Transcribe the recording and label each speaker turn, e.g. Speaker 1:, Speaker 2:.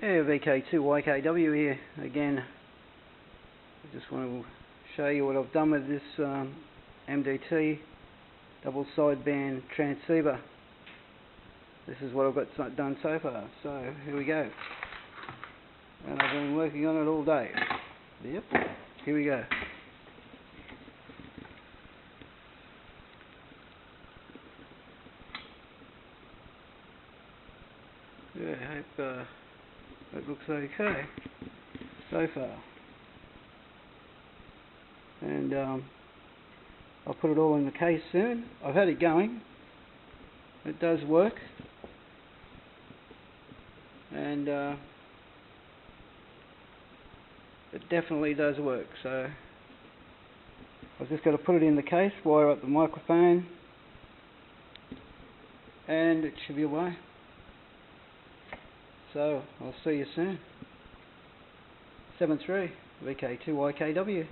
Speaker 1: Yeah, VK2YKW here again. I just want to show you what I've done with this MDT double sideband transceiver. This is what I've got done so far. So here we go. And I've been working on it all day. Yep, here we go. Yeah, I hope it looks okay so far. And I'll put it all in the case soon. I've had it going. It does work. And it definitely does work. So I've just got to put it in the case, wire up the microphone, and it should be away. So I'll see you soon. 7-3 VK2YKW.